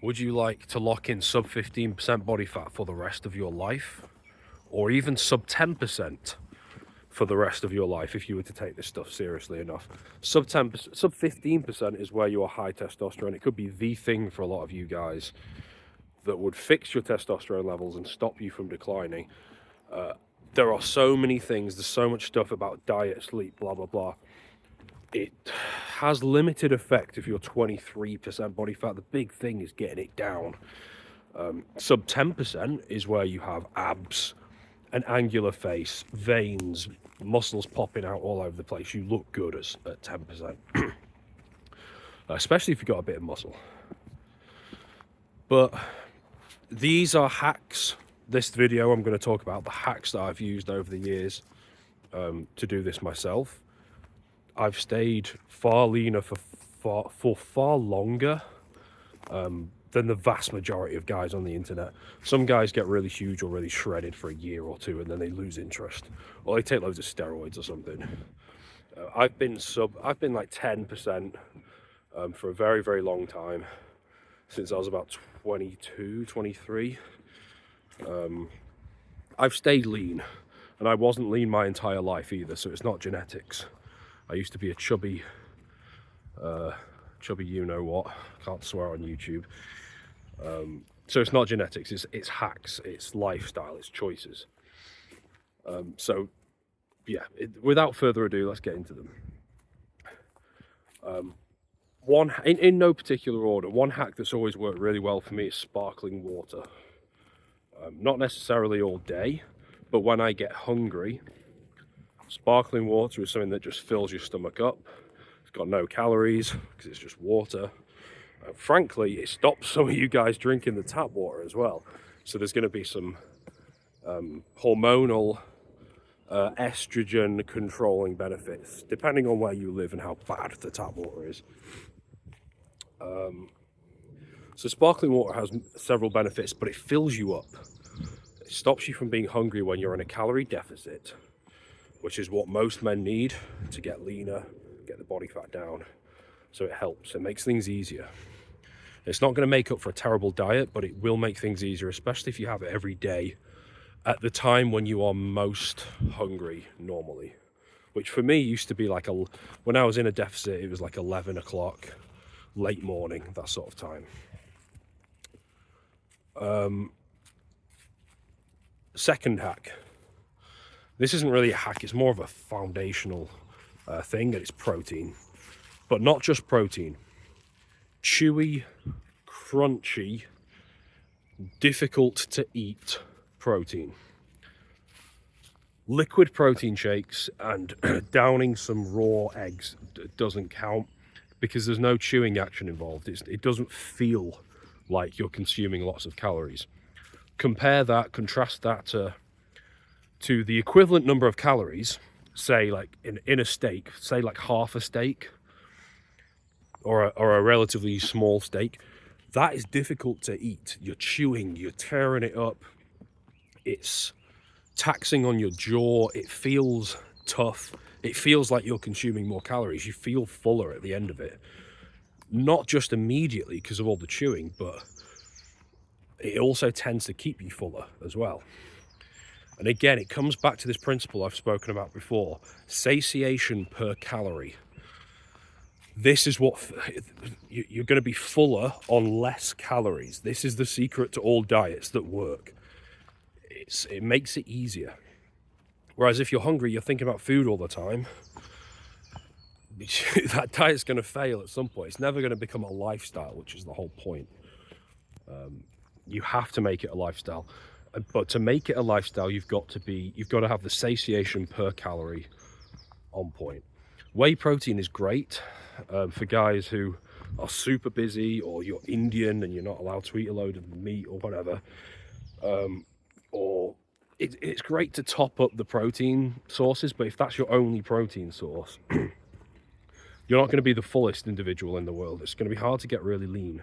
Would you like to lock in sub 15% body fat for the rest of your life? Or even sub 10% for the rest of your life if you were to take this stuff seriously enough? Sub 10%, sub 15% is where you are high testosterone. It could be the thing for a lot of you guys that would fix your testosterone levels and stop you from declining. There are so many things, there's so much stuff about diet, sleep, blah, blah, blah. It has limited effect if you're 23% body fat. The big thing is getting it down. Sub 10% is where you have abs, an angular face, veins, muscles popping out all over the place. You look good at 10%, especially if you've got a bit of muscle. But these are hacks. This video, I'm going to talk about the hacks that I've used over the years to do this myself. I've stayed far leaner for far longer than the vast majority of guys on the internet. Some guys get really huge or really shredded for a year or two and then they lose interest, or they take loads of steroids or something. I've been like 10% for a very, very long time, since I was about 22, 23. I've stayed lean, and I wasn't lean my entire life either, so it's not genetics. I used to be a chubby you-know-what, can't swear on YouTube. So it's not genetics, it's hacks, it's lifestyle, it's choices. So yeah, without further ado, let's get into them. In no particular order, one hack that's always worked really well for me is sparkling water. Not necessarily all day, but when I get hungry, sparkling water is something that just fills your stomach up. It's got no calories because it's just water. Frankly, it stops some of you guys drinking the tap water as well. So there's going to be some hormonal estrogen controlling benefits, depending on where you live and how bad the tap water is. So sparkling water has several benefits, but it fills you up. It stops you from being hungry when you're in a calorie deficit, which is what most men need to get leaner, get the body fat down. So it helps, it makes things easier. It's not going to make up for a terrible diet, but it will make things easier, especially if you have it every day at the time when you are most hungry normally, which for me used to be like when I was in a deficit, it was like 11 o'clock, late morning, that sort of time. Second hack. This isn't really a hack, it's more of a foundational thing, and it's protein. But not just protein. Chewy, crunchy, difficult to eat protein. Liquid protein shakes and downing some raw eggs doesn't count because there's no chewing action involved. It doesn't feel like you're consuming lots of calories. Contrast that to the equivalent number of calories, say like in a steak, say like half a steak or a relatively small steak. That is difficult to eat. You're chewing, you're tearing it up. It's taxing on your jaw. It feels tough. It feels like you're consuming more calories. You feel fuller at the end of it. Not just immediately because of all the chewing, but it also tends to keep you fuller as well. And again, it comes back to this principle I've spoken about before, satiation per calorie. This is what you're going to be fuller on less calories. This is the secret to all diets that work. It makes it easier. Whereas if you're hungry, you're thinking about food all the time, that diet's going to fail at some point. It's never going to become a lifestyle, which is the whole point. You have to make it a lifestyle. But to make it a lifestyle, you've got to have the satiation per calorie on point. Whey protein is great for guys who are super busy, or you're Indian and you're not allowed to eat a load of meat or whatever. Or it's great to top up the protein sources, but if that's your only protein source, you're not going to be the fullest individual in the world. It's going to be hard to get really lean.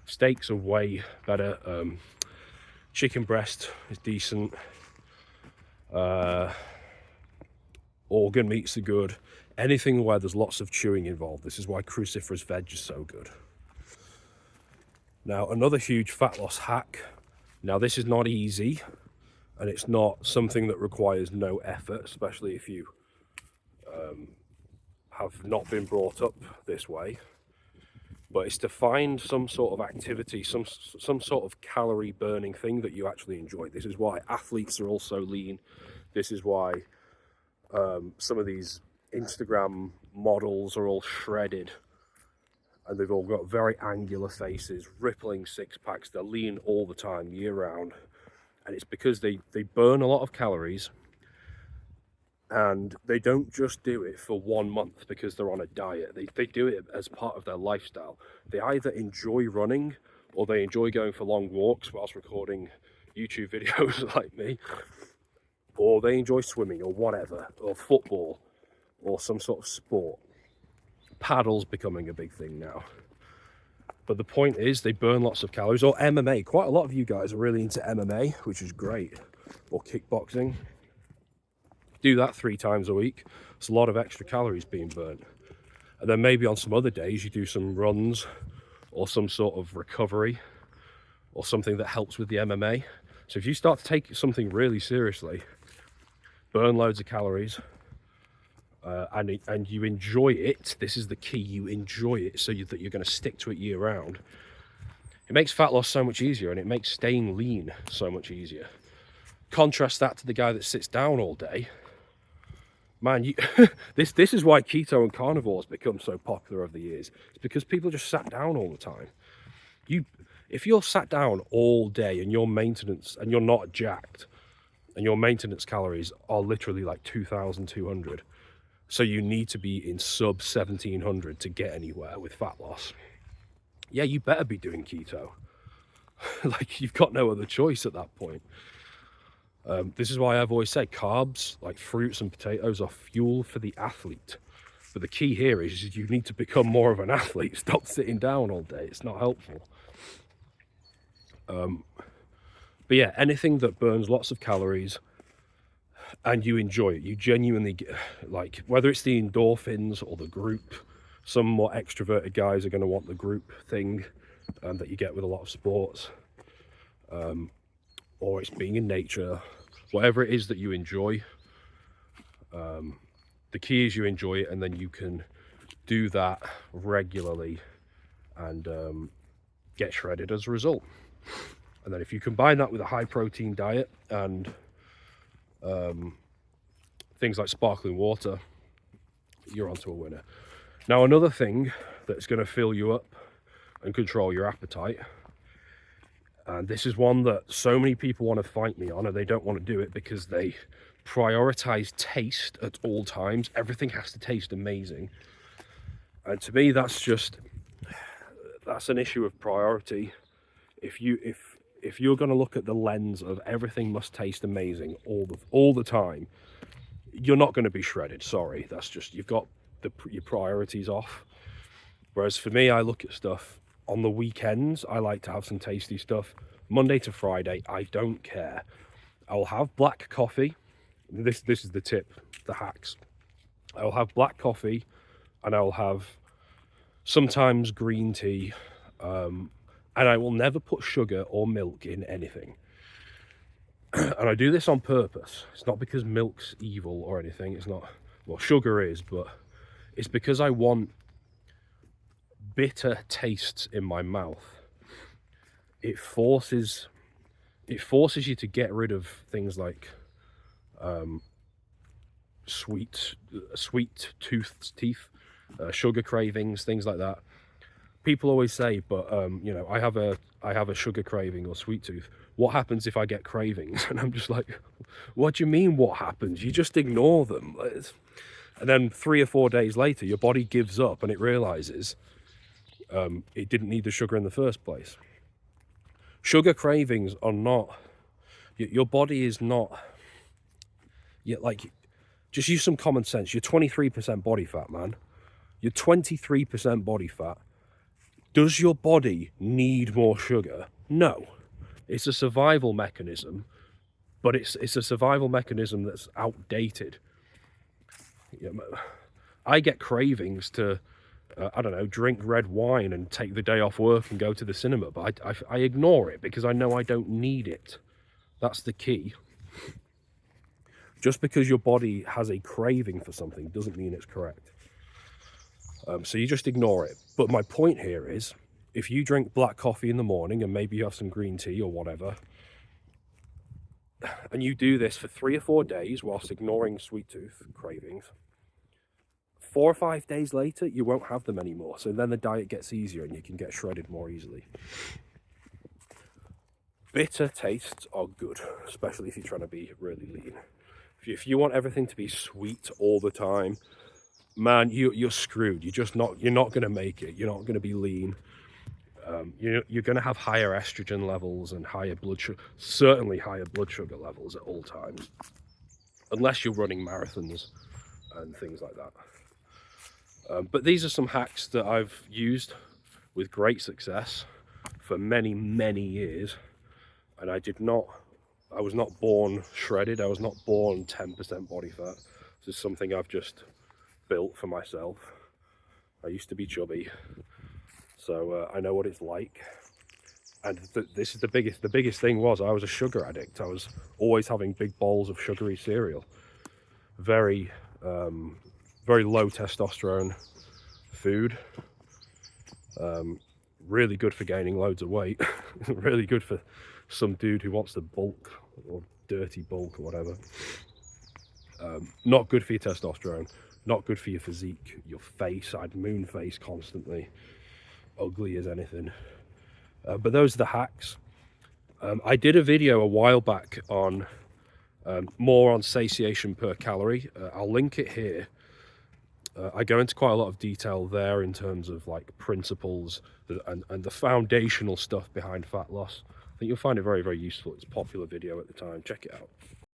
Steaks are way better. Chicken breast is decent. Organ meats are good. Anything where there's lots of chewing involved. This is why cruciferous veg is so good. Now, another huge fat loss hack. Now, this is not easy, and it's not something that requires no effort, especially if you have not been brought up this way. But it's to find some sort of activity, some sort of calorie burning thing that you actually enjoy. This is why athletes are also lean. This is why some of these Instagram models are all shredded, and they've all got very angular faces, rippling six packs. They're lean all the time, year round. And it's because they burn a lot of calories, and they don't just do it for 1 month because they're on a diet. They do it as part of their lifestyle. They either enjoy running or they enjoy going for long walks whilst recording YouTube videos like me, or they enjoy swimming or whatever, or football or some sort of sport. Paddle's becoming a big thing now. But the point is, they burn lots of calories. Or MMA. Quite a lot of you guys are really into MMA, which is great. Or kickboxing. Do that 3 times a week. It's a lot of extra calories being burnt. And then maybe on some other days you do some runs or some sort of recovery or something that helps with the MMA. So if you start to take something really seriously, burn loads of calories, and you enjoy it, this is the key, you enjoy it so that you're going to stick to it year round, it makes fat loss so much easier, and it makes staying lean so much easier. Contrast that to the guy that sits down all day. Man, this is why keto and carnivore has become so popular over the years. It's because people just sat down all the time. If you're sat down all day and your maintenance, and you're not jacked, and your maintenance calories are literally like 2,200, so you need to be in sub 1,700 to get anywhere with fat loss, yeah, you better be doing keto. Like, you've got no other choice at that point. This is why I've always said carbs, like fruits and potatoes, are fuel for the athlete. But the key here is you need to become more of an athlete. Stop sitting down all day. It's not helpful. But yeah, anything that burns lots of calories and you enjoy it, you genuinely get, like, whether it's the endorphins or the group, some more extroverted guys are going to want the group thing that you get with a lot of sports, or it's being in nature, whatever it is that you enjoy. The key is you enjoy it, and then you can do that regularly and get shredded as a result. And then if you combine that with a high protein diet and things like sparkling water, you're onto a winner. Now, another thing that's going to fill you up and control your appetite, and this is one that so many people want to fight me on, and they don't want to do it because they prioritize taste at all times. Everything has to taste amazing. And to me, that's an issue of priority. If you're going to look at the lens of everything must taste amazing all the time, you're not going to be shredded. Sorry, that's just, you've got your priorities off. Whereas for me, I look at stuff on the weekends. I like to have some tasty stuff. Monday to Friday, I don't care. I'll have black coffee. This is the tip, the hacks. I'll have black coffee, and I'll have sometimes green tea, and I will never put sugar or milk in anything. And I do this on purpose. It's not because milk's evil or anything. It's not, well, sugar is, but it's because I want bitter tastes in my mouth. It forces you to get rid of things like sweet teeth, sugar cravings, things like that. People always say, but you know, I have a sugar craving or sweet tooth. What happens if I get cravings? And I'm just like, what do you mean what happens? You just ignore them. And then 3 or 4 days later, your body gives up and it realizes it didn't need the sugar in the first place. Sugar cravings are not, your body is not, like, just use some common sense. You're 23% body fat, man. You're 23% body fat. Does your body need more sugar? No. It's a survival mechanism, but it's a survival mechanism that's outdated. I get cravings to I don't know, drink red wine and take the day off work and go to the cinema, but I ignore it because I know I don't need it. That's the key. Just because your body has a craving for something doesn't mean it's correct. So you just ignore it. But my point here is, if you drink black coffee in the morning and maybe you have some green tea or whatever, and you do this for 3 or 4 days whilst ignoring sweet tooth cravings, 4 or 5 days later, you won't have them anymore. So then the diet gets easier and you can get shredded more easily. Bitter tastes are good, especially if you're trying to be really lean. If you want everything to be sweet all the time, man, you're screwed. You're not going to make it. You're not going to be lean. You're going to have higher estrogen levels and higher blood sugar, certainly higher blood sugar levels at all times, unless you're running marathons and things like that. But these are some hacks that I've used with great success for many, many years. And I was not born shredded. I was not born 10% body fat. This is something I've just built for myself. I used to be chubby, so I know what it's like. And this is the biggest thing was I was a sugar addict. I was always having big bowls of sugary cereal. Very low testosterone food. Really good for gaining loads of weight. Really good for some dude who wants to bulk or dirty bulk or whatever. Not good for your testosterone. Not good for your physique, your face. I had moon face constantly. Ugly as anything. But those are the hacks. I did a video a while back on more on satiation per calorie. I'll link it here. I go into quite a lot of detail there in terms of like principles and the foundational stuff behind fat loss. I think you'll find it very, very useful. It's a popular video at the time. Check it out.